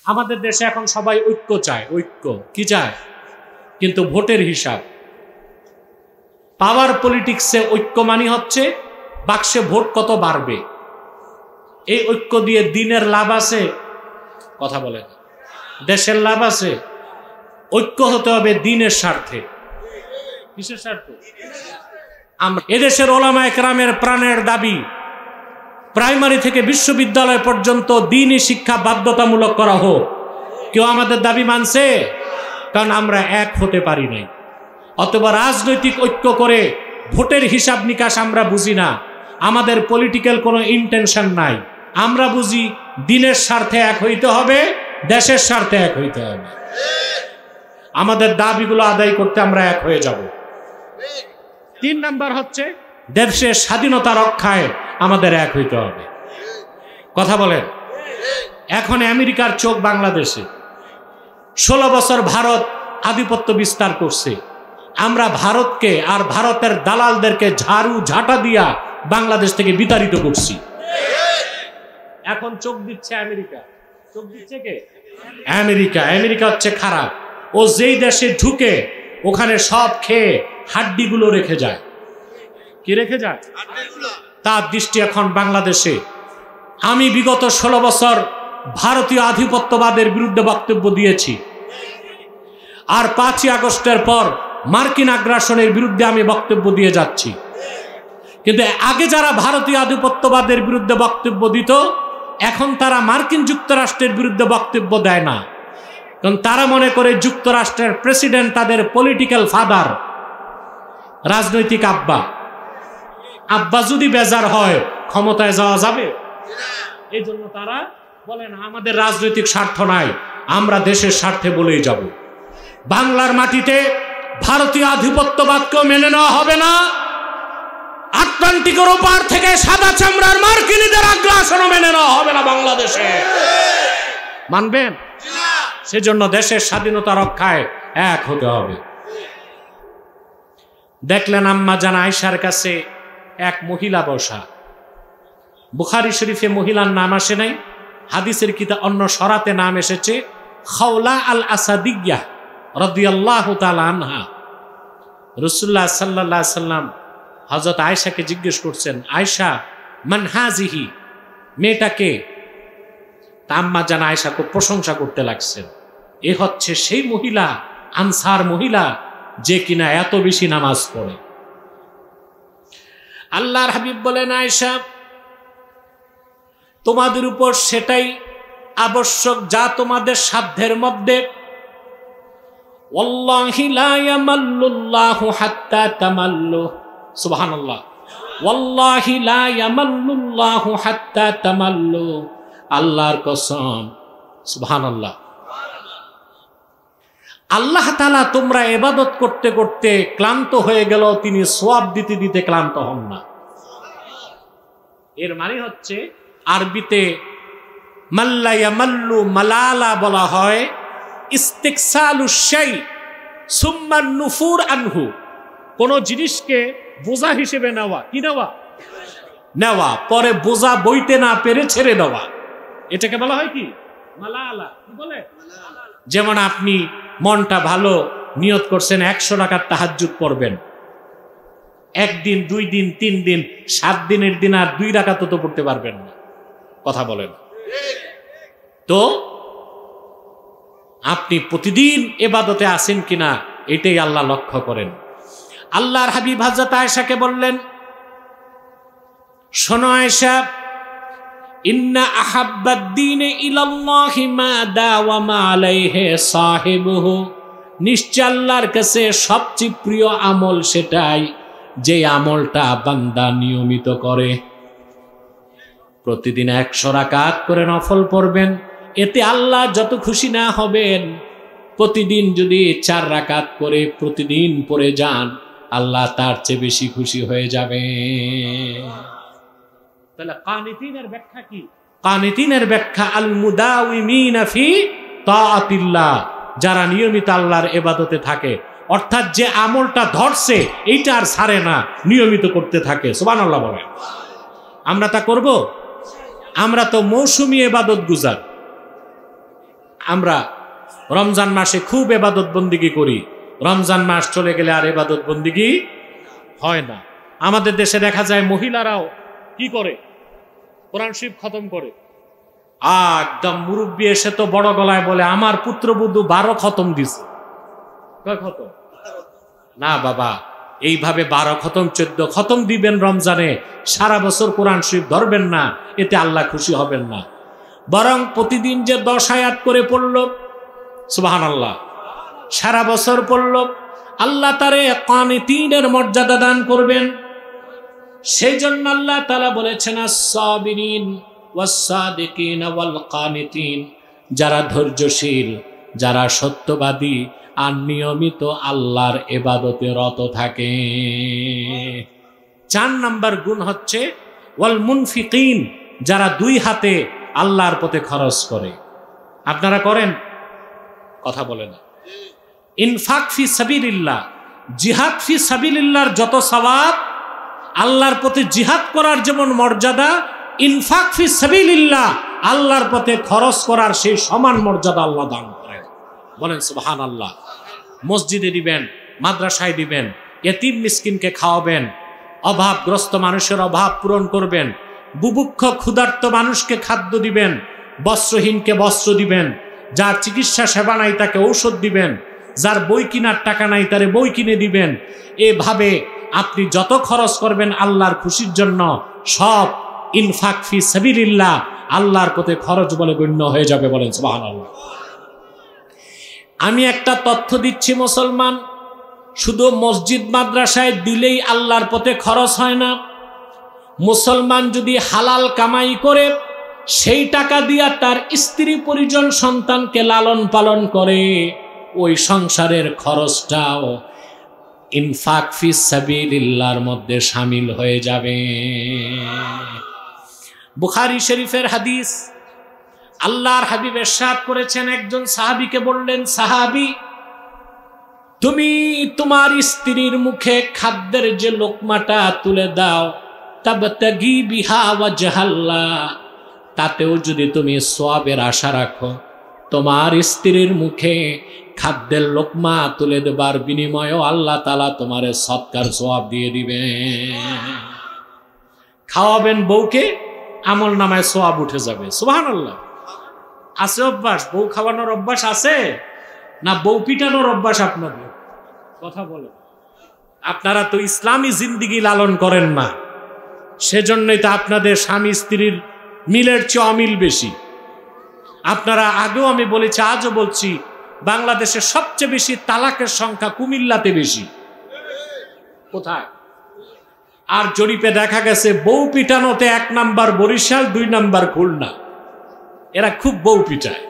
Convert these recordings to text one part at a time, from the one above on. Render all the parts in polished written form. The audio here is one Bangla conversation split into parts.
আমাদের দেশে এখন সবাই ঐক্য চায়, ঐক্য কি চায়, কিন্তু ভোটের হিসাব। পাওয়ার পলিটিক্সে ঐক্য মানে হচ্ছে বাক্সে ভোট কত বাড়বে। এই ঐক্য দিয়ে দিনের লাভ আছে? কথা বলে না। দেশের লাভ আছে? ঐক্য হতে হবে দিনের স্বার্থে। কিসের স্বার্থে? আমরা এদেশের ওলামায়ে কেরামের প্রাণের দাবি প্রাইমারি থেকে বিশ্ববিদ্যালয় পর্যন্ত দ্বীনি শিক্ষা বাধ্যতামূলক করা হোক। কেউ আমাদের দাবি মানছে? কারণ আমরা এক হতে পারি নাই। অথবা রাজনৈতিক ঐক্য করে ভোটের হিসাব নিকাশ আমরা বুঝি না, আমাদের পলিটিক্যাল কোনো ইন্টেনশন নাই। আমরা বুঝি দিনের স্বার্থে এক হইতে হবে, দেশের স্বার্থে এক হইতে হবে। আমাদের দাবিগুলো আদায় করতে আমরা এক হয়ে যাব। 3 নাম্বার হচ্ছে দেশের স্বাধীনতা রক্ষায় আমাদের এক হইতে হবে। কথা বলেন। এখন আমেরিকার চোখ বাংলাদেশে। 16 বছর ভারত আধিপত্য বিস্তার করছে। আমরা ভারতকে আর ভারতের দালালদেরকে ঝাড়ু ঝাঁটা দিয়া বাংলাদেশ থেকে বিতাড়িত করছি। এখন চোখ দিচ্ছে আমেরিকা। চোখ দিচ্ছে কে? আমেরিকা। আমেরিকা হচ্ছে খারাপ। ও যেই দেশে ঢুকে ওখানে সব খেয়ে হাড্ডিগুলো রেখে যায়। কি রেখে যায়? তার দৃষ্টি এখন বাংলাদেশে। আমি বিগত 16 বছর ভারতীয় আধিপত্যবাদের বিরুদ্ধে বক্তব্য দিয়েছি, আর 5ই আগস্টের পর মার্কিন আগ্রাসনের বিরুদ্ধে আমি বক্তব্য দিয়ে যাচ্ছি। কিন্তু আগে যারা ভারতীয় আধিপত্যবাদের বিরুদ্ধে বক্তব্য দিত, এখন তারা মার্কিন যুক্তরাষ্ট্রের বিরুদ্ধে বক্তব্য দেয় না। কারণ তারা মনে করে যুক্তরাষ্ট্রের প্রেসিডেন্ট তাদের পলিটিক্যাল ফাদার, রাজনৈতিক আব্বা। আব্বা যদি বেজার হয় ক্ষমতায় যাওয়া যাবে? এই জন্য তারা বলেন আমাদের রাজনৈতিক স্বার্থ নাই, আমরা দেশের স্বার্থে বলেই যাব। বাংলার মাটিতে ভারতীয় আধিপত্যবাদকেও মেনে নেওয়া হবে না। আটলান্টিকের ওপার থেকে সাদা চামড়ার মার্কিনীদের আগ্রাসনও মেনে নেওয়া হবে না বাংলাদেশে। মানবেন? সেজন্য দেশের স্বাধীনতা রক্ষায় এক হতে হবে। দেখলেন আম্মা জান আয়েশার কাছে এক মহিলা বসা। বুখারী শরীফে মহিলার নাম আসে নাই, হাদিসের কিতাব অন্য সরাতে নাম এসেছে খাওলা আল আসাদিয়া রাদিয়াল্লাহু তাআলা আনহা। রাসূলুল্লাহ সাল্লাল্লাহু আলাইহি সাল্লাম হযরত আয়েশাকে জিজ্ঞেস করছেন, আয়েশা মান হাজিহি, মেয়েটাকে? তা আম্মা জান আয়েশা খুব প্রশংসা করতে লাগছেন। এ হচ্ছে সেই মহিলা, আনসার মহিলা, যে কিনা এত বেশি নামাজ পড়ে। আল্লাহর হাবিব বলেন, আয়েশা তোমাদের উপর সেটাই আবশ্যক যা তোমাদের সাধ্যের মধ্যে। ওয়াল্লাহি লা ইয়ামাল্লুল্লাহু হাত্তা তামাল্লু। সুবহানাল্লাহ। ওয়াল্লাহি লা ইয়ামাল্লুল্লাহু হাত্তা তামাল্লু। আল্লাহর কসম। সুবহানাল্লাহ। আল্লাহ তাআলা তোমরা ইবাদত করতে করতে ক্লান্ত হয়ে গেল, তিনি সওয়াব দিতে দিতে ক্লান্ত হন না। এর মানে হচ্ছে আরবিতে মাল্লা ইয়ামাল্লু মালালা বলা হয় ইস্তিকসালুশ শাই সুম্মা নুফুর আনহু। কোন জিনিসকে বোঝা হিসেবে নেওয়া, কি নেওয়া? নেওয়া, পরে বোঝা বইতে না পেরে ছেড়ে দেওয়া, এটাকে বলা হয় কি? মালালা। কি বলে? যেমন আপনি মনটা ভালো, নিয়ত করছেন 100 টাকার তাহাজ্জুদ পড়বেন, 1 দিন 2 দিন 3 দিন 7 দিনের দিন আর 2 রাকাত তো পড়তে পারবেন না। কথা বলেন। তো আপনি প্রতিদিন ইবাদতে আছেন কিনা এটাই আল্লাহ লক্ষ্য করেন। আল্লাহর হাবিব হযরত আয়েশাকে বললেন, শোনো আয়েশা, ইন্না আহাব্বাদ-দীনে ইলাল্লাহি মা দাওয়ামা আলাইহি সাহিবুহু। নিশ্চয় আল্লাহর কাছে সবচেয়ে প্রিয় আমল সেটাই যে আমলটা বান্দা নিয়মিত করে। প্রতিদিন 100 রাকাত করে নফল পড়বেন, এতে আল্লাহ যত খুশি না হবেন, প্রতিদিন যদি 4 রাকাত করে প্রতিদিন পড়ে যান, আল্লাহ তার চেয়ে বেশি খুশি হয়ে যাবে। তাহলে কানিতিনের ব্যাখ্যা কি? কানিতিনের ব্যাখ্যা আল মুদাওয়িমিনা ফি তাআতিল্লাহ, যারা নিয়মিত আল্লাহর ইবাদতে থাকে। অর্থাৎ যে আমলটা ধরছে এইটা আর ছাড়ে না, নিয়মিত করতে থাকে। সুবহানাল্লাহ বলেন। আমরা তা করব? আমরা তো মৌসুমী ইবাদত গুজার। আমরা রমজান মাসে খুব ইবাদত বন্দিগি করি, রমজান মাস চলে গেলে আর ইবাদত বন্দিগি হয় না। আমাদের দেশে দেখা যায় মহিলারাও কি করে, কোরআন শরীফ খতম করে। একদম মুরব্বী এসে তো বড় গলায় বলে, আমার পুত্রবধূ 12 খতম দিছে। কয় খতম? না বাবা, এইভাবে 12 খতম 14 খতম দিবেন রমজানে, সারা বছর কোরআন শরীফ ধরবেন না, এতে আল্লাহ খুশি হবেন না। বরং প্রতিদিন যে 10 আয়াত করে পড়ল, সুবহানাল্লাহ, সারা বছর পড়ল, আল্লাহ তারে কানিতিনের মর্যাদা দান করবেন। সেই জন্য আল্লাহ তাআলা বলেছেন, আস-সাবিরিন ওয়াস-সাদিকিন ওয়াল কানিতিন, যারা ধৈর্যশীল, যারা সত্যবাদী আর নিয়মিত আল্লাহর ইবাদতে রত থাকে। 4 নাম্বার গুণ হচ্ছে ওয়াল মুনফিকিন, যারা 2 হাতে আল্লাহর পথে খরচ করে। আপনারা করেন? কথা বলে না। ইনফাক ফি সাবিলিল্লাহ, জিহাদ ফি সাবিলিল্লাহর যত সওয়াব, আল্লাহর পথে জিহাদ করার যেমন মর্যাদা, ইনফাক ফি সাবিলিল্লাহ, আল্লাহর পথে খরচ করার সেই সমান মর্যাদা আল্লাহ দান করেন। বলেন সুবহানাল্লাহ। মসজিদে দিবেন, মাদ্রাসায় দিবেন, এতিম মিসকিনকে খাওয়াবেন, অভাবগ্রস্ত মানুষের অভাব পূরণ করবেন, বুভুক্ষ ক্ষুধার্ত মানুষকে খাদ্য দিবেন, বস্ত্রহীনকে বস্ত্র দিবেন, যার চিকিৎসা সেবা নাই তাকে ঔষধ দিবেন, যার বই কেনার টাকা নাই তারে বই কিনে দিবেন। এভাবে আপনি যত খরচ করবেন আল্লাহর খুশির জন্য, সব ইনফাক ফি সাবিলিল্লাহ, আল্লাহর পথে খরচ বলে গণ্য হয়ে যাবে। বলেন সুবহানাল্লাহ। আমি একটা তথ্য দিচ্ছি, মুসলমান শুধু মসজিদ মাদ্রাসায় দিলেই আল্লাহর পথে খরচ হয় না। মুসলমান যদি হালাল কামাই করে সেই টাকা দিয়া তার স্ত্রী পরিজন সন্তানকে লালন পালন করে, ওই সংসারের খরচটাও ইনফাক ফি সাবিলিল্লাহর মধ্যে শামিল হয়ে যাবে। বুখারী শরীফের হাদিস, আল্লাহর হাবিব ইরশাদ করেছেন, একজন সাহাবীকে বললেন, সাহাবী তুমি তোমার স্ত্রীর মুখে খাদ্যের যে লোকমাটা তুলে দাও, তাবতাগি বিহা ওয়াজহাল্লাহ, তাতেও যদি তুমি সওয়াবের আশা রাখো, তোমার স্ত্রীর মুখে খাদ্যের লোকমা তুলে দেবার বিনিময়েও আল্লাহ তাআলা তোমারে সদকার সওয়াব দিয়ে দিবেন। খাওয়াবেন বউকে, আমল নামায় সওয়াব উঠে যাবে। সুবহানাল্লাহ। আছে অভ্যাস? বউ খাওয়ানোর অভ্যাস আছে না বউ পিটানোর অভ্যাস আপনাদের? কথা বলে। আপনারা তো ইসলামী জিন্দিগি লালন করেন না, সেজন্যই তো আপনাদের স্বামী স্ত্রীর মিলের চেয়ে অমিল বেশি। আপনারা আগেও আমি বলেছি, আজও বলছি, বাংলাদেশে সবচেয়ে বেশি তালাকের সংখ্যা কুমিল্লাতে বেশি। কোথায়? আর জরিপে দেখা গেছে বউ পিটানোতে 1 নাম্বার বরিশাল, 2 নাম্বার খুলনা। এরা খুব বউ পিটায়।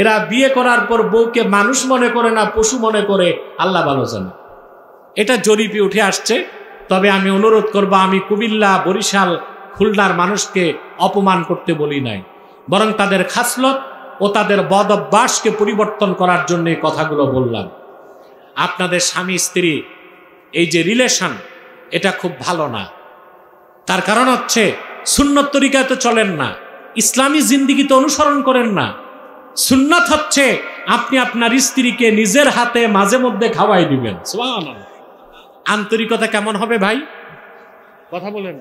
এরা বিয়ে করার পর বউকে মানুষ মনে করে না, পশু মনে করে, আল্লাহ ভালো জানে। এটা জরিপে উঠে আসছে। তবে আমি অনুরোধ করব, আমি কুমিল্লা, বরিশাল, খুলনার মানুষকে অপমান করতে বলি নাই, বরং তাদের খাসলত ও তাদের বদ অভ্যাসকে পরিবর্তন করার জন্য এই কথাগুলো বললাম। আপনাদের স্বামী স্ত্রী এই যে রিলেশন, এটা খুব ভালো না। তার কারণ হচ্ছে সুন্নত তরিকায় তো চলেন না, ইসলামী জিন্দিগিতে অনুসরণ করেন না। সুন্নাত হচ্ছে আপনি আপনার স্ত্রীকে নিজের হাতে মাঝে মধ্যে খাওয়াই দিবেন। সুবহানাল্লাহ। আন্তরিকতা কেমন হবে ভাই? কথা বলেন।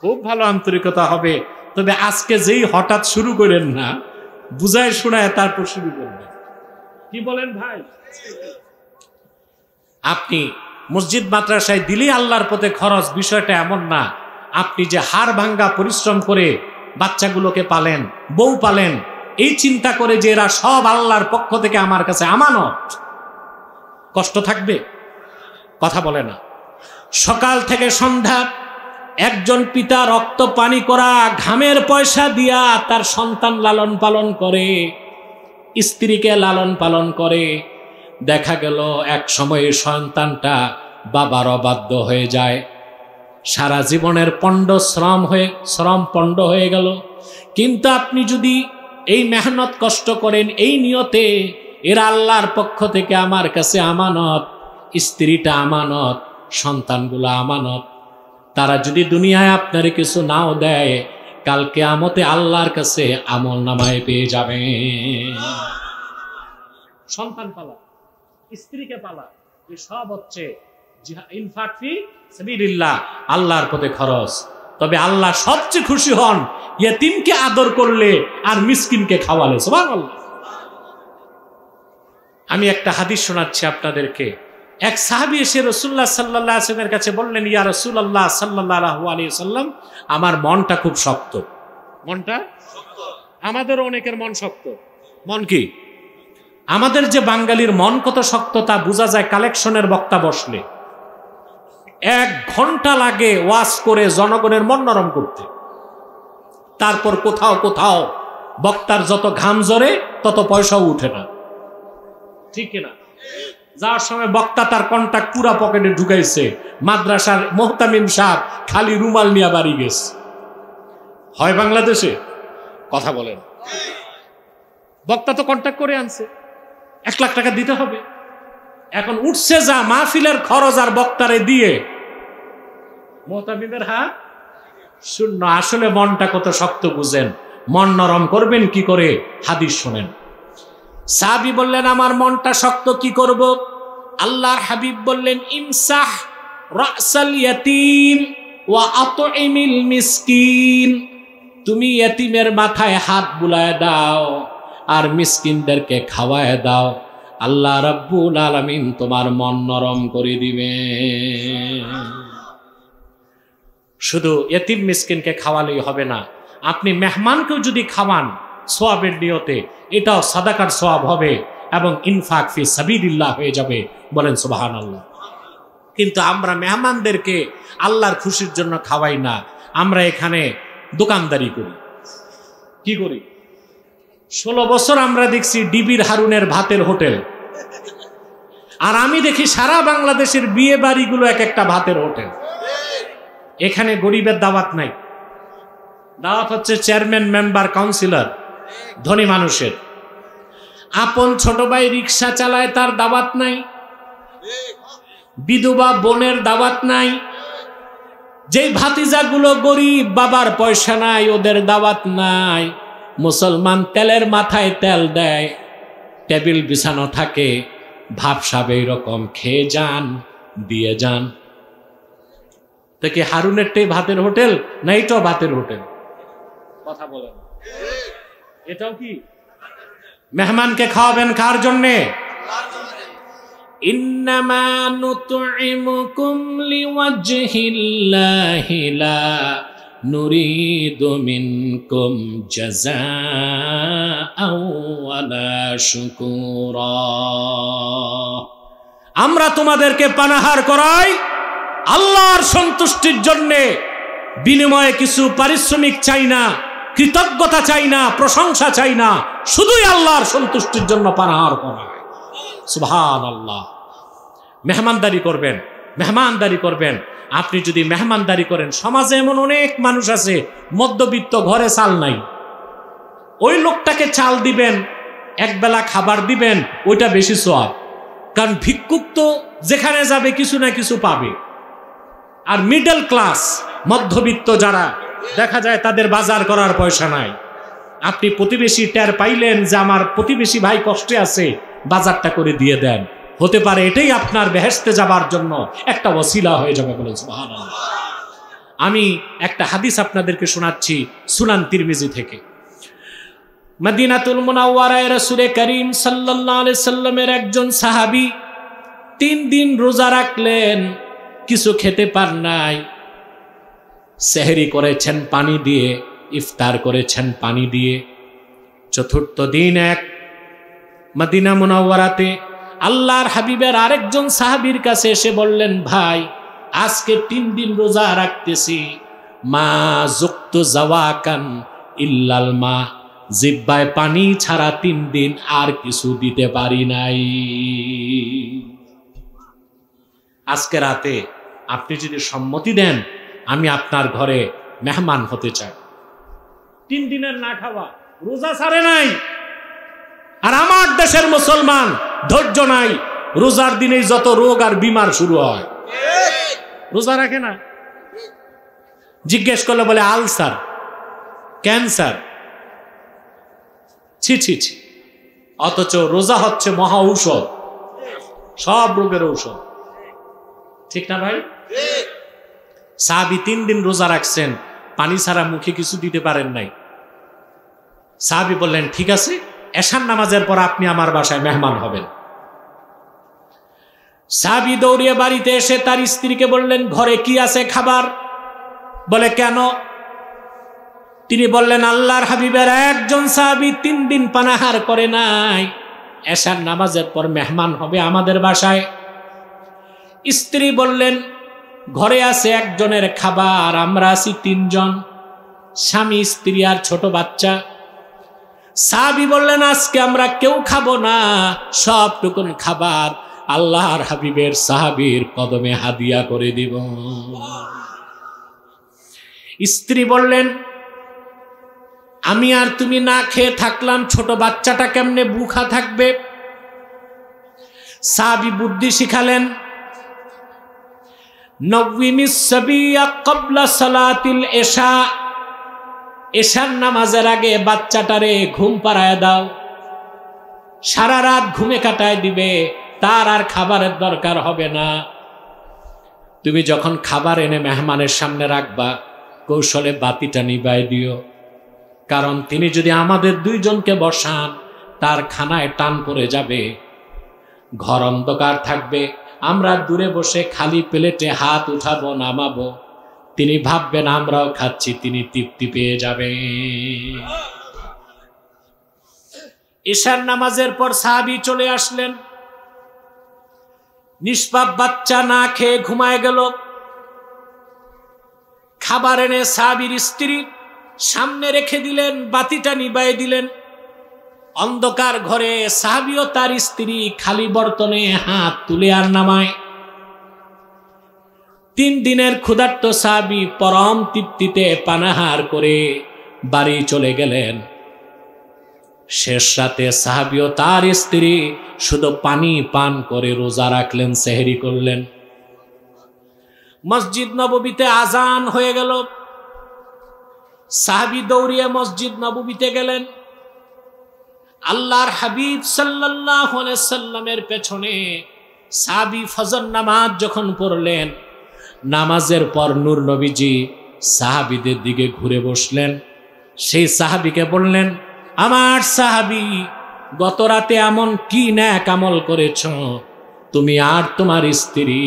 খুব ভালো আন্তরিকতা হবে। তবে আজকে যেই হঠাৎ শুরু করেন না, বুঝায় শোনায় তারপর শুরু করবেন। কি বলেন ভাই? আপনি মসজিদ মাদ্রাসায় দিলেই আল্লাহর পথে খরচ, বিষয়টা এমন না। আপনি যে হাড় ভাঙ্গা পরিশ্রম করে বাচ্চাগুলোকে পালেন, বউ পালেন, এই চিন্তা করে যে এরা সব আল্লাহর পক্ষ থেকে আমার কাছে আমানত, কষ্ট থাকবে? কথা বলে না। সকাল থেকে সন্ধ্যা একজন পিতা রক্ত পানি করা ঘামের পয়সা দিয়া তার সন্তান লালন পালন করে, স্ত্রীকে লালন পালন করে। দেখা গেল এক সময়ে সন্তানটা বাবার অবাধ্য হয়ে যায়, সারা জীবনের শ্রম পণ্ড হয়ে গেল। কিন্তু আপনি যদি এই মেহনত কষ্ট করেন এই নিয়তে, এরা আল্লাহর পক্ষ থেকে আমার কাছে আমানত, স্ত্রীটা আমানত, সন্তানগুলো আমানত, তারা যদি দুনিয়ায় আপনার কিছু নাও দেয়, কাল কিয়ামতে আল্লাহর কাছে আমল নামায় পেয়ে যাবে। সন্তান পালা, স্ত্রীকে পালা, এই সব হচ্ছে ইনফাক ফি সাবিলিল্লাহ, আল্লাহর পথে খরচ। তবে আল্লাহ সবচেয়ে খুশি হন ইয়েতিমকে আদর করলে আর মিসকিনকে খাওয়ালে। সুবহানাল্লাহ। আমি একটা হাদিস শোনাচ্ছি আপনাদেরকে। এক সাহাবী এসে রাসূলুল্লাহ সাল্লাল্লাহু আলাইহি ওয়াসাল্লামের কাছে বললেন, ইয়া রাসূলুল্লাহ সাল্লাল্লাহু আলাইহি ওয়াসাল্লাম, আমার মনটা খুব শক্ত। মনটা শক্ত? আমাদের অনেকের মন শক্ত। মন কি? আমাদের যে বাঙালির মন কত শক্ত তা বোঝা যায় কালেকশনের বক্তা বসলে। 1 ঘন্টা লাগে ওয়াজ করে জনগণের মন নরম করতে। তারপর কোথাও কোথাও বক্তার যত ঘাম ঝরে তত পয়সাও উঠে না, ঠিক কিনা? যার সময় বক্তা তার কন্টাক্ট পুরা পকেটে ঢুকাইছে, মাদ্রাসার মোহতামিম সাহেব খালি রুমাল নিয়ে বাড়ি গেছে। হয় বাংলাদেশে? কথা বলেন। বক্তা তো কন্টাক্ট করে আনছে, 1 লাখ টাকা দিতে হবে। এখন উঠছে যা মাহফিলের খরচ আর বক্তারে দিয়ে মোহতামিমের হাত শূন্য। আসলে মনটা কত শক্ত বুঝেন। মন নরম করবেন কি করে? হাদিস শোনেন। সাহাবী বললেন, আমার মনটা শক্ত কি করব? আল্লাহর হাবিব বললেন, ইমসাহ রাসাল ইয়াতীম ওয়া আতইমিল মিসকিন। তুমি ইয়াতীমের মাথায় হাত বুলায় দাও আর মিসকিনদেরকে খাওয়ায় দাও, আল্লাহ রাব্বুল আলামিন তোমার মন নরম করে দিবে। শুধু ইয়াতীম মিসকিনকে খাওয়ালেই হবে না, আপনি মেহমানকেও যদি খাওয়ান সওয়াবের নিয়তে, এটাও সাদাকার সওয়াব হবে এবং ইনফাক ফি সাবিলিল্লাহ হয়ে যাবে। বলেন সুবহানাল্লাহ। কিন্তু আমরা মেহমানদেরকে আল্লাহর খুশির জন্য খাওয়াই না, আমরা এখানে দোকানদারি করি। কি করি? 16 বছর আমরা দেখছি ডিবির হারুনের ভাতের হোটেল, আর আমি দেখি সারা বাংলাদেশের বিয়ে বাড়িগুলো এক একটা ভাতের হোটেল। এখানে গরিবের দাওয়াত নাই, দাওয়াত হচ্ছে চেয়ারম্যান, মেম্বার, কাউন্সিলর, ধনী মানুষের। আপন ছোট ভাই রিক্সা চালায়, তার দাওয়াত নাই। বিধবা বোনের দাওয়াত নাই। যেই ভাতিজাগুলো গরিব, বাবার পয়সা নাই, ওদের দাওয়াত নাই। মুসলমান তেলের মাথায় তেল দেয়, টেবিল বিছানো থাকে, ভাবসাব এইরকম, খেয়ে যান, দিয়ে যান। তো কি হারুনেরটাই ভাতের হোটেল না এটাও ভাতের হোটেল? কথা বলেন। এটাও কি? মেহমানকে খাওয়াবেন কার জন্যে? ইন্নামা নুতইমুকুম লিওয়াজহিল্লাহি লা নুরিদু মিনকুম জাযাআও ওয়ালা শুকুরা। আমরা তোমাদেরকে পানাহার করাই আল্লাহর সন্তুষ্টির জন্যে, বিনিময়ে কিছু পারিশ্রমিক চাই না, কৃতজ্ঞতা চাই না, প্রশংসা চাই না, শুধুই আল্লাহর সন্তুষ্টির জন্য পানাহার করায়। সুবহানাল্লাহ। মেহমানদারি করবেন, মেহমানদারি করবেন। আপনি যদি মেহমানদারি করেন, সমাজে এমন অনেক মানুষ আছে মধ্যবিত্ত, ঘরে চাল নাই, ওই লোকটাকে চাল দিবেন, একবেলা খাবার দিবেন, ওইটা বেশি সওয়াব। কারণ ভিক্ষুক তো যেখানে যাবে কিছু না কিছু পাবে। আর মিডল ক্লাস, মধ্যবিত্ত যারা, দেখা যায় তাদের বাজার করার পয়সা নাই। আপনি প্রতিবেশী টের পাইলেন যে আমার প্রতিবেশী ভাই কষ্টে আছে, বাজারটা করে দিয়ে দেন, হতে পারে এটাই আপনার বেহেশতে যাবার জন্য একটা ওসিলা হয়ে যাবে। বলেন সুবহানাল্লাহ। আমি একটা হাদিস আপনাদেরকে শোনাচ্ছি সুনান তিরমিজি থেকে। মদিনাতুল মুনাওয়ারায় রাসূল করিম সাল্লাল্লাহু আলাইহি সাল্লামের একজন সাহাবী 3 দিন রোজা রাখলেন, কিছু খেতে পার নাই। সেহরি করেছেন পানি দিয়ে, ইফতার করেছেন পানি দিয়ে। 4র্থ দিন এক মদিনা মুনাওয়ারাতে আল্লাহর হাবিবের আরেকজন সাহাবীর কাছে এসে বললেন, ভাই আজকে 3 দিন রোজা রাখতেছি, মা যুক্তু জাওয়াকান ইল্লাল মা, জিহ্বায় পানি ছাড়া 3 দিন আর কিছু দিতে পারি নাই। আজকে রাতে আপনি যদি সম্মতি দেন, আমি আপনার ঘরে মেহমান হতে চাই। 3 দিনের না খাওয়া, রোজা ছাড়ে নাই। আর আমার দেশের মুসলমান ধৈর্য নাই, রোজার দিনেই যত রোগ আর বিমার শুরু হয়। রোজা রাখে না, জিজ্ঞেস করলে বলে আলসার, ক্যান্সার। ছি ছি ছি, অথচ রোজা হচ্ছে মহা ঔষধ, সব রোগের ঔষধ। ঠিক না ভাই? সাহাবী 3 দিন রোজা রাখছেন, পানি ছাড়া মুখে কিছু দিতে পারেন নাই। সাহাবী বললেন, ঠিক আছে, এশার নামাজের পর আপনি আমার বাসায় মেহমান হবেন। সাহাবী দৌড়িয়ে বাড়িতে এসে তার স্ত্রীকে বললেন, ঘরে কি আছে খাবার? বলে, কেন? তিনি বললেন, আল্লাহর হাবিবের একজন সাহাবী 3 দিন পানাহার করে নাই, এশার নামাজের পর মেহমান হবে আমাদের বাসায়। স্ত্রী বললেন, ঘরে আছে একজনের খাবার, আমরা আছি 3 জন, স্বামী, স্ত্রী আর ছোট বাচ্চা। সাহাবী বললেন, আজকে আমরা কেউ খাবো না, সবটুকুন খাবার আল্লাহর হাবিবের সাহাবীর কদমে হাদিয়া করে দিব। স্ত্রী বললেন, আমি আর তুমি না খেয়ে থাকলাম, ছোট বাচ্চাটা কেমনে ভুখা থাকবে? সাহাবী বুদ্ধি শিখালেন, নওয়িমিস সাবিয়া ক্বাবলা সালাতিল ইশা, এশার নামাজের আগে বাচ্চাটারে ঘুম পাড়ায় দাও, সারা রাত ঘুমে কাটায় দিবে, তার আর খাবারের দরকার হবে না। তুমি যখন খাবার এনে মেহমানের সামনে রাখবা, কৌশলে বাতিটা নিভাই দিও, কারণ তিনি যদি আমাদের 2 জনকে বসান, তার খানায় টান পড়ে যাবে, ঘর অন্ধকার থাকবে, আমরা দূরে বসে খালি প্লেটে হাত উঠাবো নামাবো, তিনি ভাববেন আমরাও খাচ্ছি, তিনি তৃপ্তি পেয়ে যাবে। ইশার নামাজের পর সাহাবী চলে আসলেন, নিষ্পাপ বাচ্চা না খেয়ে ঘুমায় গেল। খাবার এনে সাহাবীর স্ত্রী সামনে রেখে দিলেন, বাতিটা নিভায়ে দিলেন। অন্ধকার ঘরে সাহাবী ও তার স্ত্রী খালি বর্তনে হাত তুলে আর নামায়। 3 দিনের ক্ষুধার্ত সাহাবী পরম তৃপ্তিতে পানাহার করে বাড়ি চলে গেলেন। শেষ রাতে সাহাবী ও তার স্ত্রী শুধু পানি পান করে রোজা রাখলেন, সেহরি করলেন। মসজিদ নববীতে আজান হয়ে গেল। সাহাবী দৌড়িয়ে মসজিদ নববীতে গেলেন। আল্লাহর হাবিব সাল্লাল্লাহু আলাইহি সাল্লামের পেছনে সাহাবী ফজর নামাজ যখন পড়লেন, নামাজের পর নূর নবীজি সাহাবীদের দিকে ঘুরে বসলেন। সেই সাহাবীকে বললেন, আমার সাহাবী, গত রাতে এমন কি নেক আমল করেছ, তুমি আর তোমার স্ত্রী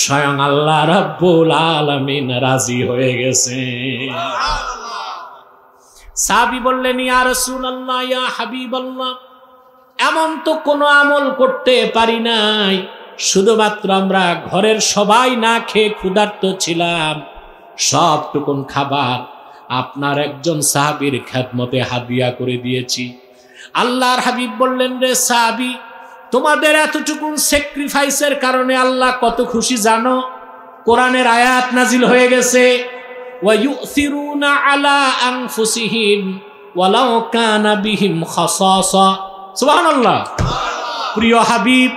স্বয়ং আল্লাহ রাব্বুল আলামিন রাজি হয়ে গেছে। সাহাবী বললেন, ইয়া রাসূলুল্লাহ, ইয়া হাবিবাল্লাহ, এমন তো কোনো আমল করতে পারি নাই, শুধুমাত্র আমরা ঘরের সবাই না খেয়ে ক্ষুধার্ত ছিলাম, সবটুকুন খাবার আপনার একজন সাহাবীর খেদমতে হাদিয়া করে দিয়েছি। আল্লাহর হাবিব বললেন, রে সাহাবী, তোমাদের এতটুকুন স্যাক্রিফাইসের কারণে আল্লাহ কত খুশি জানো? কোরআনের আয়াত নাজিল হয়ে গেছে, ওয়া ইউসিরুনা আলা আনফুসিহিম ওয়ালাউ কানা বিহিম খাসাসা। সুবহানাল্লাহ। প্রিয় হাবিব,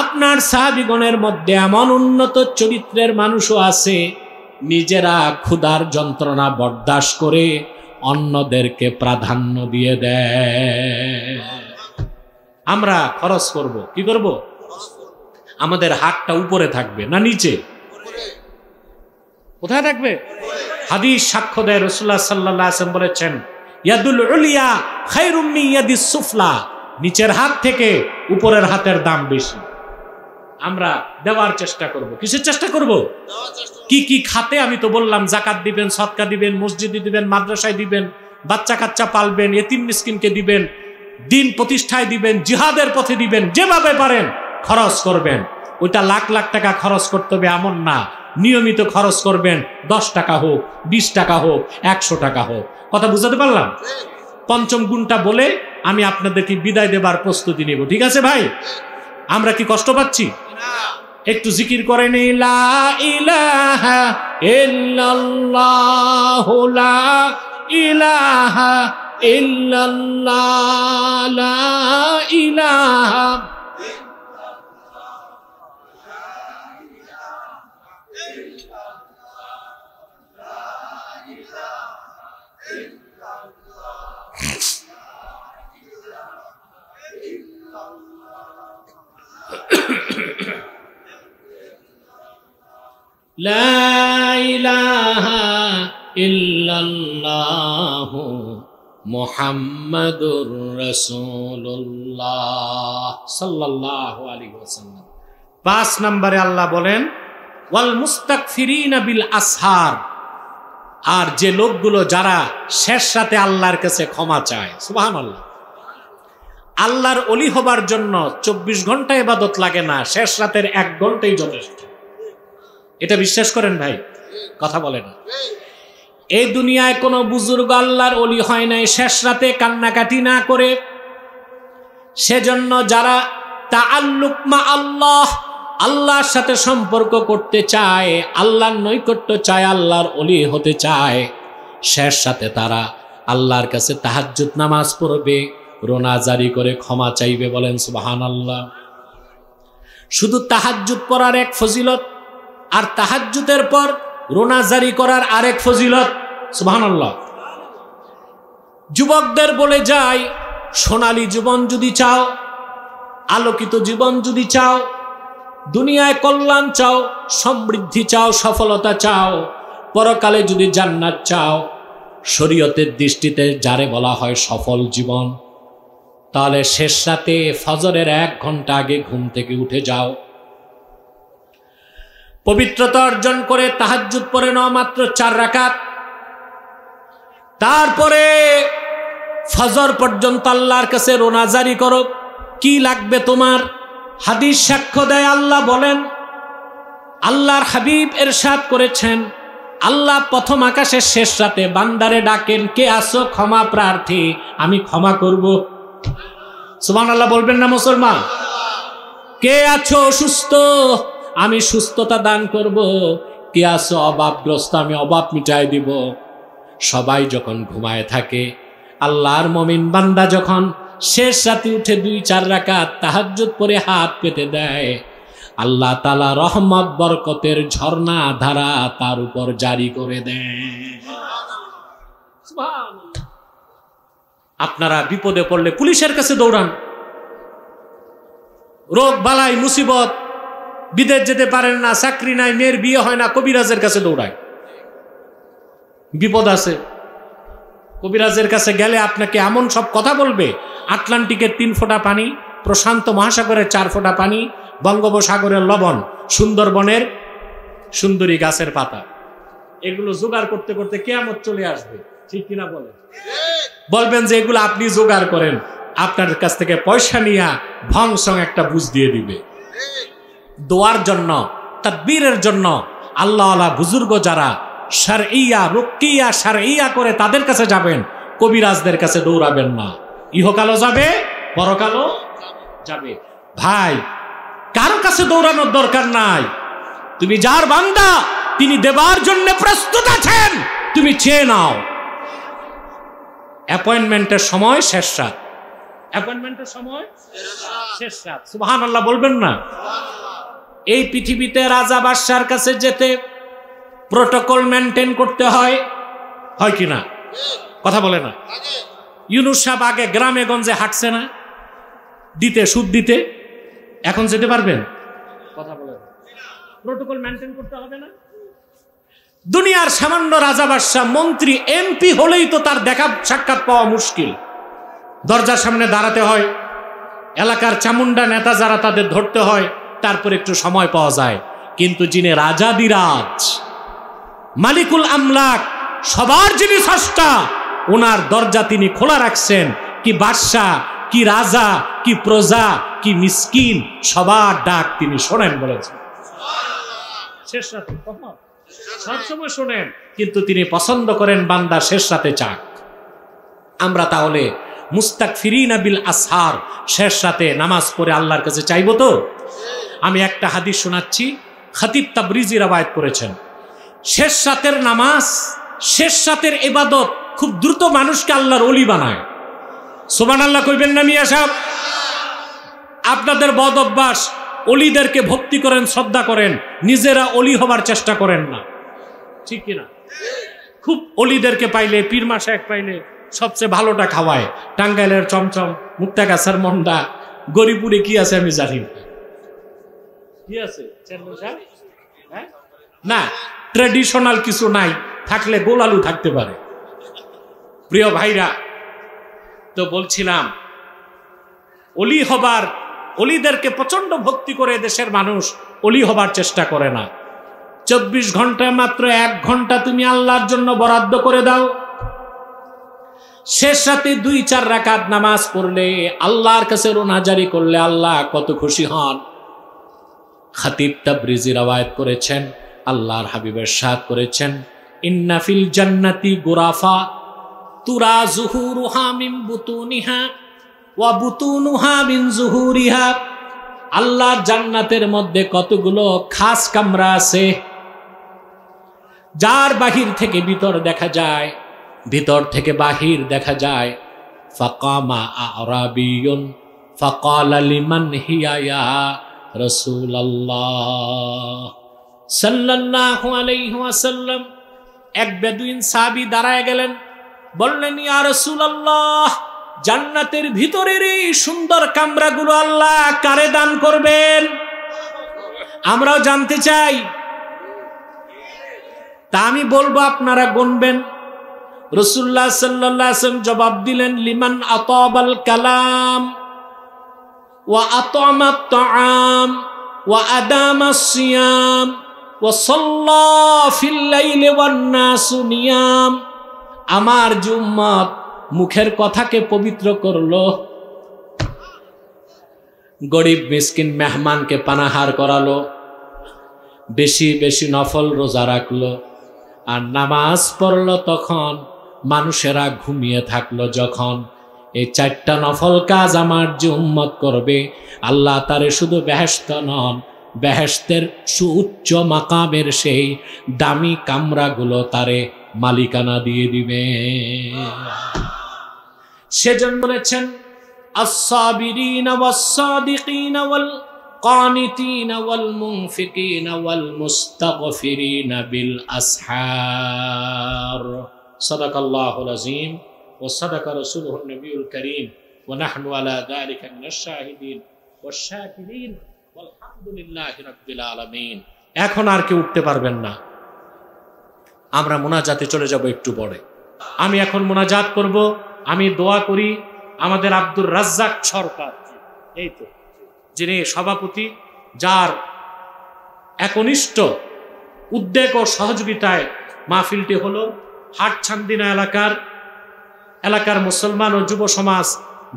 আপনার সাহাবীগণের মধ্যে এমন উন্নত চরিত্রের মানুষও আছে, নিজেরা ক্ষুধার যন্ত্রণা বরদাস্ত করে অন্যদেরকে প্রাধান্য দিয়ে দেয়। আমরা খরচ করব, কি করব? আমাদের হাতটা উপরে থাকবে না নিচে? কোথায় থাকবে? হাদিস সাক্ষ্য দেয়, রাসূলুল্লাহ সাল্লাল্লাহু আলাইহি ওয়াসাল্লাম বলেছেন, ইয়াদুল উলিয়া খায়রুম মিন ইয়াদিস সুফলা, নিচের হাত থেকে উপরের হাতের দাম বেশি। আমরা দেওয়ার চেষ্টা করব। কিসের চেষ্টা করব? কি কি খাতে? আমি তো বললাম, যাকাত দিবেন, সদকা দিবেন, মসজিদে দিবেন, মাদ্রাসায় দিবেন, বাচ্চা কাচ্চা পালবেন, এতিম মিসকিনকে দিবেন, দিন প্রতিষ্ঠায় দিবেন, জিহাদের পথে দিবেন, যেভাবে পারেন খরচ করবেন। ওইটা লাখ লাখ টাকা খরচ করতে হবে এমন না, নিয়মিত খরচ করবেন। 10 টাকা হোক, 20 টাকা হোক, 100 টাকা হোক। কথা বুঝাতে পারলাম? পঞ্চম গুণটা বলে আমি আপনাদেরকে বিদায় দেবার প্রস্তুতি নেব। ঠিক আছে ভাই? আমরা কি কষ্ট পাচ্ছি? একটু জিকির করে নেই, লা ইলাহা ইল্লাল্লাহ, লা ইলাহা ইল্লাল্লাহ, লা ইলাহা। লা ইলাহা ইল্লাল্লাহু মুহাম্মাদুর রাসূলুল্লাহ সাল্লাল্লাহু আলাইহি ওয়াসাল্লাম। 5 নম্বরে আল্লাহ বলেন ওয়াল মুস্তাগফিরিনা বিল আসহার, আর যে লোকগুলো যারা শেষ রাতে আল্লাহর কাছে ক্ষমা চায়। সুবহানাল্লাহ। আল্লাহর ওলি হবার জন্য 24 ঘন্টা ইবাদত লাগে না, শেষ রাতের 1 ঘন্টাই যথেষ্ট। এটা বিশ্বাস করেন ভাই? কথা বলে না। এই দুনিয়ায় কোনো বুজুর্গ আল্লাহর ওলি হয় নাই শেষ রাতে কান্নাকাটি না করে। সেজন্য যারা তাআল্লুক মা আল্লাহ, আল্লাহর সাথে সম্পর্ক করতে চায়, আল্লাহর নৈকট্য চায়, আল্লাহর ওলি হতে চায়, শেষ রাতে তারা আল্লাহর কাছে তাহাজ্জুদ নামাজ পড়বে, রোনা জারি করে ক্ষমা চাইবে। বলেন সুবহানাল্লাহ। শুধু তাহাজ্জুদ পড়ার এক ফজিলত, আর তাহাজ্জুদের পর রোনা জারি করার আরেক ফজিলত। সুবহানাল্লাহ। যুবকদের বলে যাই, সোনালী জীবন যদি চাও, আলোকিত জীবন যদি চাও, দুনিয়ায় কল্যাণ চাও, সমৃদ্ধি চাও, সফলতা চাও, পরকালে যদি জান্নাত চাও, শরীয়তের দৃষ্টিতে যারে বলা হয় সফল জীবন, তাহলে শেষ রাতে ফজরের 1 ঘন্টা আগে ঘুম থেকে উঠে যাও, পবিত্রতা অর্জন করে তাহাজ্জুদ পড়ে নাও মাত্র 4 রাকাত, তারপরে ফজর পর্যন্ত আল্লাহর কাছে রোনা জারি করো। কি লাগবে তোমার? হাদিস সাক্ষ্য দেয়, আল্লাহ বলেন, আল্লাহর হাবিব ইরশাদ করেছেন, আল্লাহ প্রথম আকাশের শেষ রাতে বান্দারে ডাকেন, কে আসো ক্ষমা প্রার্থী, আমি ক্ষমা করব। সুবহানাল্লাহ বলবেন না মুসলমান? কে আছো অসুস্থ, আমি সুস্থতা দান করব। কে আছো অভাবগ্রস্ত, আমি অভাব মিটাই দিব। সবাই যখন ঘুমায় থাকে, আল্লাহর মুমিন বান্দা যখন শেষ রাতে উঠে 2-4 রাকাত তাহাজ্জুদ পড়ে হাত পেতে দেয়, আল্লাহ তাআলা রহমত বরকতের ঝর্ণা ধারা তার উপর জারি করে দেয়। সুবহানাল্লাহ। আপনারা বিপদে পড়লে পুলিশের কাছে দৌড়ান, রোগ বালাই মুসিবত, বিদেশ যেতে পারেন না, চাকরি নাই, মেয়ের বিয়ে হয় না, কবিরাজের কাছে দৌড়ায়। বিপদ আছে, কবিরাজের কাছে গেলে আপনাকে এমন সব কথা বলবে, আটলান্টিকের 3 ফোঁটা পানি, প্রশান্ত মহাসাগরের 4 ফোঁটা পানি, বঙ্গোপসাগরের লবণ, সুন্দরবনের সুন্দরী গাছের পাতা, এগুলো জোগাড় করতে করতে কিয়ামত চলে আসবে। ঠিক কিনা বলেন? বলবেন যে এগুলো আপনি জোগাড় করেন, আপনার কাছ থেকে পয়সা নিয়ে ভংসং একটা বুঝ দিয়ে দিবে। দোয়ার জন্য, তাদবীরের জন্য আল্লাহওয়ালা বুজুর্গ যারা শারঈয়া, রুকিয়া, শারঈয়া করে তাদের কাছে যাবেন, কবিরাজদের কাছে দৌড়াবেন না। ইহকালও যাবে, পরকালও যাবে। ভাই, কারো কাছে দৌড়ানোর দরকার নাই। তুমি যার বান্দা, তিনি দেবার জন্য প্রস্তুত আছেন, তুমি চেয়ে নাও। অ্যাপয়েন্টমেন্টের সময় শেষ রাত, অ্যাপয়েন্টমেন্টের সময় শেষ রাত। সুবহানাল্লাহ বলবেন না? এই পৃথিবীতে রাজা বাদশার কাছে যেতে প্রোটোকল মেনটেন করতে হয়, হয় কি না? কথা বলে না? ইউনূস সাহেব আগে গ্রামে গঞ্জে হাঁটছে না দিতে, সুদ দিতে, এখন যেতে পারবেন? কথা বলে না? প্রোটোকল মেনটেন করতে হবে না? দুনিয়ার সামান্য রাজা বাদশা, মন্ত্রী, এমপি হলেই তো তার দেখা সাক্ষাৎ পাওয়া মুশকিল। দরজার সামনে দাঁড়াতে হয়, এলাকার চামুন্ডা নেতা যারা তাদের ধরতে হয়, তারপর একটু সময় পাওয়া যায়। কিন্তু যিনি রাজাদিরাজ, মালিকুল আমলাক, সবার যিনি স্রষ্টা, ওনার দরজা তিনি খোলা রাখছেন। কি বাদশাহ, কি রাজা, কি প্রজা, কি মিসকিন, সবার ডাক তিনি শোনেন। বলেছেন শেষ রাতে সবসময় শোনেন, কিন্তু তিনি পছন্দ করেন বান্দা শেষ রাতে চাক। আমরা তাহলে মুস্তাগফিরিনা বিল আসহার, শেষ রাতে নামাজ পড়ে আল্লাহর কাছে চাইবো তো? আমি একটা হাদিস শোনাচ্ছি, খতিব তাবরিজি রওয়ায়াত করেছেন। শেষ রাতের নামাজ, শেষ রাতের ইবাদত খুব দ্রুত মানুষকে আল্লাহর ওলি বানায়। সুবহানাল্লাহ কইবেন না মিয়া সাহেব? আপনাদের বদ অভ্যাস, ওলিদেরকে ভক্তি করেন, শ্রদ্ধা করেন, নিজেরা ওলি হবার চেষ্টা করেন না। ঠিক কিনা? খুব ওলিদেরকে পাইলে, পীর মাশায়েখ পাইলে সবচেয়ে ভালোটা খাওয়ায়। টাঙ্গাইলের চমচম, মুক্তাগাছার মন্ডা, গরিপুরে কি আছে আমি জানি না। কি আছে চেয়ারম্যান সাহেব? হ্যাঁ, না ট্র্যাডিশনাল কিছু নাই, থাকলে গোলালু থাকতে পারে। প্রিয় ভাইরা, তো বলছিলাম অলি হবার, অলিদেরকে প্রচন্ড ভক্তি করে দেশের মানুষ অলি হবার চেষ্টা করে না। 24 ঘন্টায় মাত্র 1 ঘন্টা তুমি আল্লাহর জন্য বরাদ্দ করে দাও। শেষ রাতে 2-4 রাকাত নামাজ পড়লে, আল্লাহর কাছে রোনাজারি করলে আল্লাহ কত খুশি হন। খাতিব তাবরিজি রওয়ায়াত করেছেন, আল্লাহর হাবিবের সাথ করেছেন, ইন্না ফিল জান্নাতি গুরাফা তুরা যুহুরুহা মিন বুতুনিহা ওয়া বুতুনুহা মিন যুহুরিহা। আল্লাহর জান্নাতের মধ্যে কতগুলো খাস কামরা আছে, যার বাহির থেকে ভিতর দেখা যায়, ভিতর থেকে বাহির দেখা যায়। ফাকামা আরাবিয়ুন ফাকালা লিমান হিয়া ইয়া রাসূলুল্লাহ সাল্লাল্লাহু আলাইহি ওয়াসাল্লাম। এক বেদুইন সাহাবী দাঁড়ায় গেলেন, বললেন, ইয়া রাসূলুল্লাহ, জান্নাতের ভিতরের এই সুন্দর কামরাগুলো আল্লাহ কারে দান করবেন? আমরাও জানতে চাই। তা আমি বলবো, আপনারা গুনবেন। রাসূলুল্লাহ সাল্লাল্লাহু আলাইহি ওয়াসাল্লাম জবাব দিলেন, লিমান আতাবাল কালাম ওয়া আতামাত তাআম ওয়া আদামাস সিয়াম ওয়া সাল্লা ফিল লাইলি ওয়ান নাসু নিয়াম। আমার যে উম্মত মুখের কথাকে পবিত্র করলো, গরিব মিসকিন মেহমানকে পানাহার করালো, বেশি বেশি নফল রোজা রাখলো, আর নামাজ পড়লো, তখন মানুষেরা ঘুমিয়ে থাকলো যখন, এই 4টা নফল কাজ আমার যে উম্মত করবে, আল্লাহ তারে শুধু বেহেশত নন, বেহেশতের সুউচ্চ মাকামের সেই দামি কামরাগুলো তারে মালিকানা দিয়ে দিবে। সেজন্য বলেছেন, আস-সাবিরিনা ওয়াস-সাদিকিনা ওয়াল কানিতিনা ওয়াল মুনফিকিনা ওয়াল মুস্তাগফিরিনা বিল আসহার। সাদাকাল্লাহুল আযীম ওয়া সাদাকা রাসূলুহুন নবিয়ুল কারীম ওয়া নাহনু আলা যালিকা মিনাশ শাহিদিন ওয়াশ শাকিরিন ওয়ালহামদুলিল্লাহি রাব্বিল আলামিন। এখন আর কেউ উঠতে পারবেন না, আমরা মুনাজাতে চলে যাব একটু পরে। আমি এখন মুনাজাত করব, আমি দোয়া করি আমাদের আব্দুর রাজ্জাক সরকার, এই তো যিনি সভাপতি, যার একনিষ্ঠ উদ্যোগ ও সহযোগিতায় মাহফিলটি হলো। হাটছান্দিনা এলাকার মুসলমান ও যুব সমাজ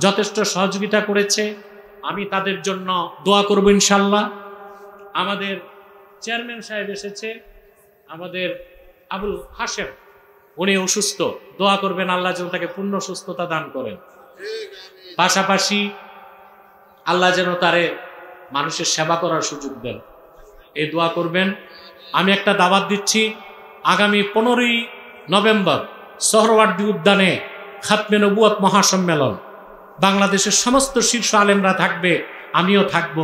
যথেষ্ট সহযোগিতা করেছে, আমি তাদের জন্য দোয়া করব ইনশাল্লাহ। আমাদের চেয়ারম্যান সাহেব এসেছে, আমাদের আবুল হাশেম, উনি অসুস্থ, দোয়া করবেন আল্লাহ যেন তাকে পূর্ণ সুস্থতা দান করেন। পাশাপাশি আল্লাহ যেন তারে মানুষের সেবা করার সুযোগ দেন, এই দোয়া করবেন। আমি একটা দাওয়াত দিচ্ছি, আগামী 15ই নভেম্বর সোহরাওয়ার্দী উদ্যানে খাতমে নবুয়ত মহাসম্মেলন, বাংলাদেশের সমস্ত শীর্ষ আলেমরা থাকবে, আমিও থাকব,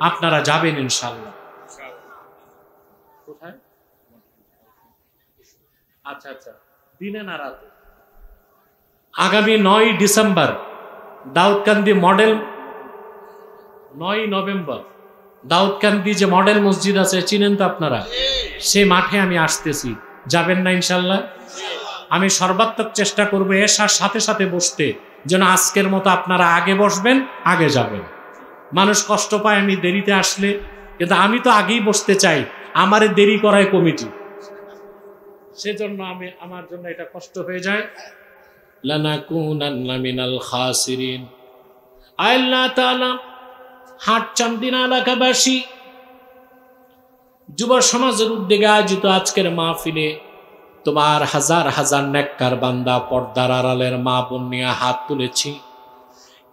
আপনারা যাবেন ইনশাআল্লাহ। কোথায়? আচ্ছা আচ্ছা, দিনে না রাতে? আগামী 9 December Daudkandi model, 9 November Daudkandi যে মডেল মসজিদ আছে চিনেন তো আপনারা, সেই মাঠে আমি আসতেছি, যাবেন না ইনশাল্লাহ? আমি সর্বাত্মক চেষ্টা করব এসার সাথে সাথে বসতে, যেন আজকের মতো আপনারা আগে বসবেন, আগে যাবেন। মানুষ কষ্ট পায় আমি দেরিতে আসলে, কিন্তু আমি তো আগেই বসতে চাই, আমারে দেরি করায় কমিটি, সেজন্য আমার জন্য এটা কষ্ট হয়ে যায়। লানাকুনান্না মিনাল খাসিরিন। আল্লাহ তাআলা হাটচান্দিনা এলাকাবাসী যুব সমাজের উদ্যোগে আয়োজিত আজকের মাহফিলে তোমার হাজার হাজার নেককার বান্দা, পর্দার আড়ালের মা বোন নিয়ে হাত তুলেছি।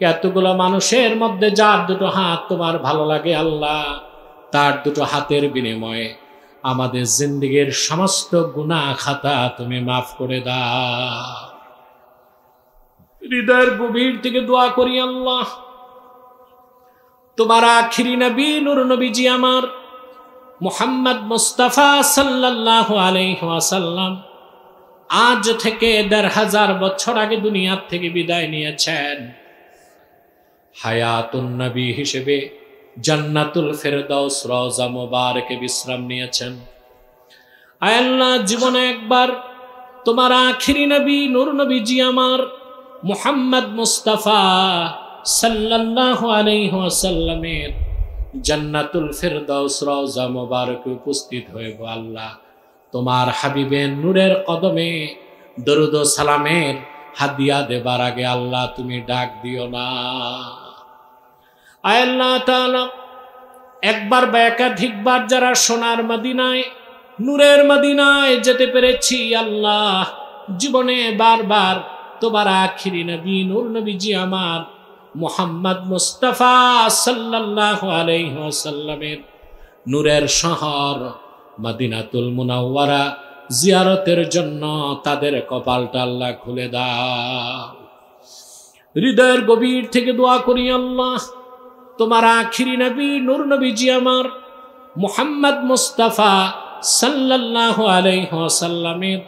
এতগুলো মানুষের মধ্যে যার দুটো হাত তোমার ভালো লাগে আল্লাহ, তার দুটো হাতের বিনিময়ে আমাদের জিন্দেগীর সমস্ত গুনাহ খাতা তুমি মাফ করে দাও। হৃদয়ের গভীর থেকে দোয়া করি আল্লাহ, তোমার আখিরি নবী নূর নবীজি আমার মুহাম্মদ মুস্তাফা সাল্লাল্লাহু আলাইহি ওয়াসাল্লাম আজ থেকে 1500 বছর আগে দুনিয়ার থেকে বিদায় নিয়েছেন। হায়াতুন নবী হিসেবে জান্নাতুল ফেরদাউস রওজা মুবারকে বিশ্রাম নিয়েছেন। আয় আল্লাহ, জীবনে একবার তোমার আখিরি নবী নূর নবীজি আমার মুহাম্মদ মুস্তাফা সাল্লাল্লাহু আলাইহি ওয়াসাল্লামের জান্নাতুল ফেরদাউস রওজা মুবারকে উপস্থিত হয়ে গো আল্লাহ, তোমার হাবিবের নূরের কদমে দরুদ ও সালামের হাদিয়া দেবার আগে আল্লাহ তুমি ডাক দিও না। আয় আল্লাহ তাআলা, একবার বা একাধিকবার যারা সোনার মদিনায় নূরের মদিনায় যেতে পেরেছি আল্লাহ, জীবনে বারবার তোমার আখিরি নবী নূর নবীজি আমার মুহাম্মদ মুস্তাফা সাল্লাল্লাহু আলাইহি ওয়াসাল্লামের নূরের শহর মদিনাতুল মুনাওয়ারা জিয়ারতের জন্য তাদের কপালটা আল্লাহ খুলে দাও। হৃদয়ের গভীর থেকে দোয়া করি আল্লাহ, তোমার আখিরি নবী নূর নবীজি আমার মুহাম্মদ মুস্তাফা সাল্লাল্লাহু আলাইহি ওয়াসাল্লামের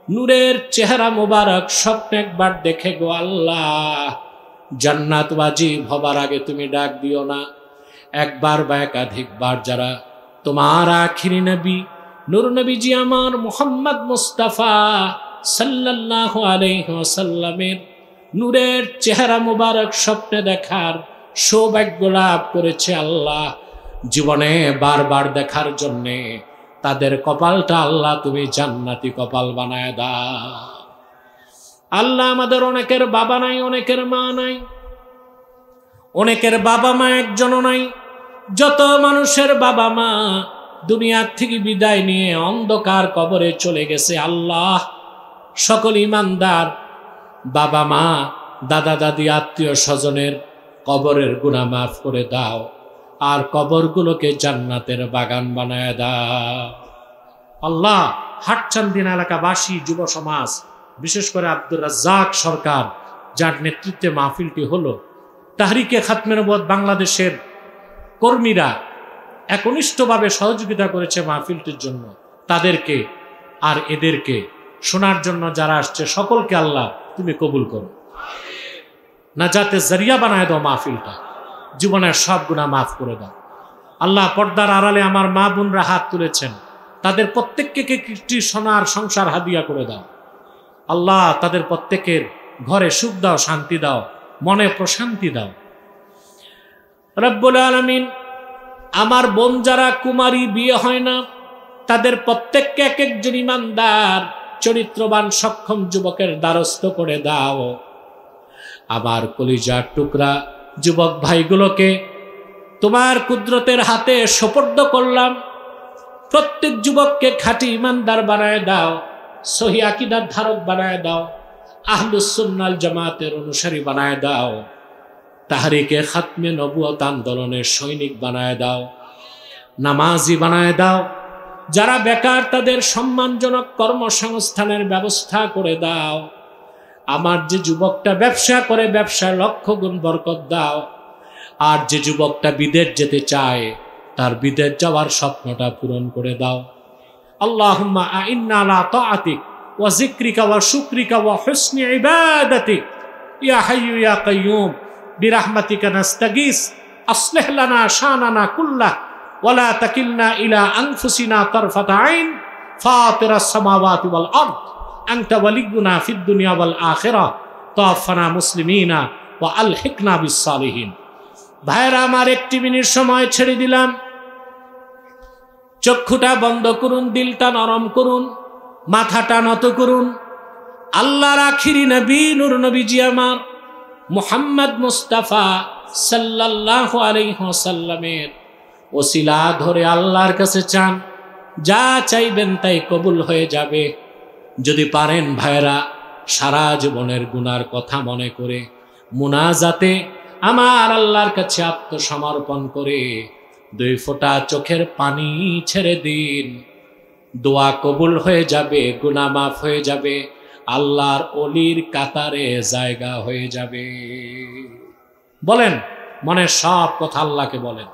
নূরের চেহারা মোবারক স্বপ্নে একবার দেখে গো আল্লাহ, জান্নাত ওয়াজিব হবার আগে তুমি ডাক দিও না। একবার বা একাধিকবার যারা তোমার আখিরি নবী নূর নবীজি আমার মুহাম্মদ মুস্তাফা সাল্লাল্লাহু আলাইহি ওয়াসাল্লামের নূরের চেহারা মোবারক স্বপ্নে দেখার সৌভাগ্য লাভ করেছে আল্লাহ, জীবনে বারবার দেখার জন্যে তাদের কপালটা আল্লাহ তুমি জান্নাতি কপাল বানায় দাও। আল্লাহ, আমাদের অনেকের বাবা নাই, অনেকের মা নাই, অনেকের বাবা মা একজনও নাই। যত মানুষের বাবা মা দুনিয়ার থেকে বিদায় নিয়ে অন্ধকার কবরে চলে গেছে আল্লাহ, সকল ইমানদার বাবা মা দাদা দাদি আত্মীয় স্বজনের কবরের গুনাহ মাফ করে দাও, আর কবরগুলোকে জান্নাতের বাগান বানায় দাও। আল্লাহ, হাটচান্দিনা এলাকাবাসী যুব সমাজ, বিশেষ করে আব্দুর রাজ্জাক সরকার যার নেতৃত্বে মাহফিলটি হলো, তাহরিকে খাতমে নবুয়ত বাংলাদেশের কর্মীরা একনিষ্ঠভাবে সহযোগিতা করেছে মাহফিলটির জন্য, তাদেরকে আর এদেরকে শোনার জন্য যারা আসছে সকলকে আল্লাহ তুমি কবুল করো, নাজাতের জরিয়া বানায় দাও, মাহফিলটা জীবনের সব গুনাহ মাফ করে দাও। আল্লাহ, পর্দার আড়ালে আমার মা বোনরা হাত তুলেছেন, তাদের প্রত্যেককে একটি সোনার সংসার হাদিয়া করে দাও। আল্লাহ, তাদের প্রত্যেকের ঘরে সুখ দাও, শান্তি দাও, মনে প্রশান্তি দাও। রব্বুল আলামিন, আমার বোন যারা কুমারী, বিয়ে হয় না, তাদের প্রত্যেককে এক একজন ইমানদার চরিত্রবান সক্ষম যুবকের দ্বারস্থ করে দাও। আমার কলিজার টুকরা যুবক ভাইগুলোকে তোমার কুদরতের হাতে সোপর্দ করলাম। প্রত্যেক যুবককে খাঁটি ইমানদার বানায় দাও, সহি আকীদার ধারক বানায় দাও, আহলুস সুন্নাল জামাতের অনুসারী বানায় দাও, তাহরিকে খাতমে নবুয়ত আন্দোলনের সৈনিক বানায় দাও, নামাজি বানায় দাও। যারা বেকার তাদের সম্মানজনক কর্মসংস্থানের ব্যবস্থা করে দাও। আমার যে যুবকটা ব্যবসা করে ব্যবসায় লক্ষ গুণ বরকত দাও, আর যে যুবকটা বিদেশ যেতে চায় তার বিদেশ যাওয়ার স্বপ্নটা পূরণ করে দাও। আল্লাহুম্মা আইন্না আলা তাআতিক ওয়া যিকরিকা ওয়া শুকরিকা ওয়া হুসনি ইবাদাতিক ইয়া হাইয়্যু ইয়া কাইয়্যুম বিরহমাতিকা নাস্তাগীস আসলিহ লানা শানানা কুল্লাহ ওয়া লা তাকিলনা ইলা আনফুসিনা তারফাতা আইন ফাতিরাস সামাওয়াতি ওয়াল আরদ আনতা ওয়ালিয়ুনা ফিদ দুনিয়া ওয়াল আখিরাহ তাওয়াফানা মুসলিমিনা ওয়া আলহিকনা বিস সালিহিন। ভাইরা আমার, একটি মিনিট সময় ছেড়ে দিলাম, চক্ষুটা বন্ধ করুন, দিলটা নরম করুন, মাথাটা নত করুন। আল্লাহর আখিরি নবী নূর নবীজি আমার মুহাম্মদ মুস্তাফা সাল্লাল্লাহু আলাইহি ওয়াসাল্লামের ওসিলা ধরে আল্লাহর কাছে চান, যা চাইবেন তাই কবুল হয়ে যাবে। যদি পারেন ভাইরা, সারা জীবনের গুনার কথা মনে করে মুনাজাতে আমার আল্লাহর কাছে আত্মসমর্পণ করে 2 ফোঁটা চোখের পানি ছেড়ে দিন। দোয়া কবুল হয়ে যাবে, গুনাহ মাফ হয়ে যাবে, আল্লাহর ওলির কাতারে জায়গা হয়ে যাবে। বলেন, মনের সব কথা আল্লাহকে বলেন।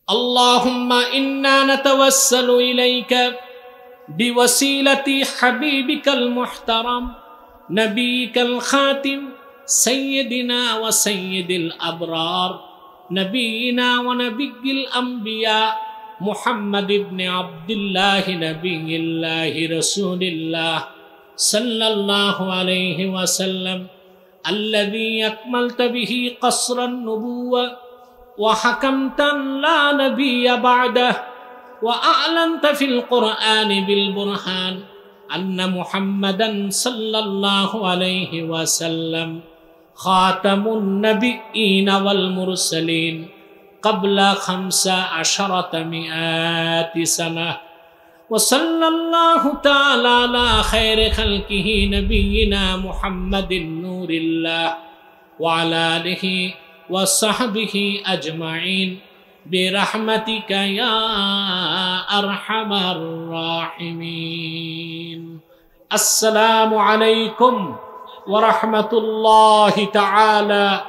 اللهم إنا نتوسل إليك بوسيلة حبيبك المحترم نبيك الخاتم سيدنا وسيد الأبرار نبينا ونبي الأنبياء محمد بن عبد الله نبي الله رسول الله صلى الله عليه وسلم الذي أكملت به قصر النبوة وحكمت لا نبي بعده وأعلنت في القرآن بالبرهان أن محمدا صلى الله عليه وسلم خاتم النبيين والمرسلين قبل 1500 سنة وصلى الله تعالى على خير خلقه نبينا محمد نور الله وعلى آله وصحبه أجمعين برحمتك يا أرحم الراحمين السلام عليكم ورحمة الله تعالى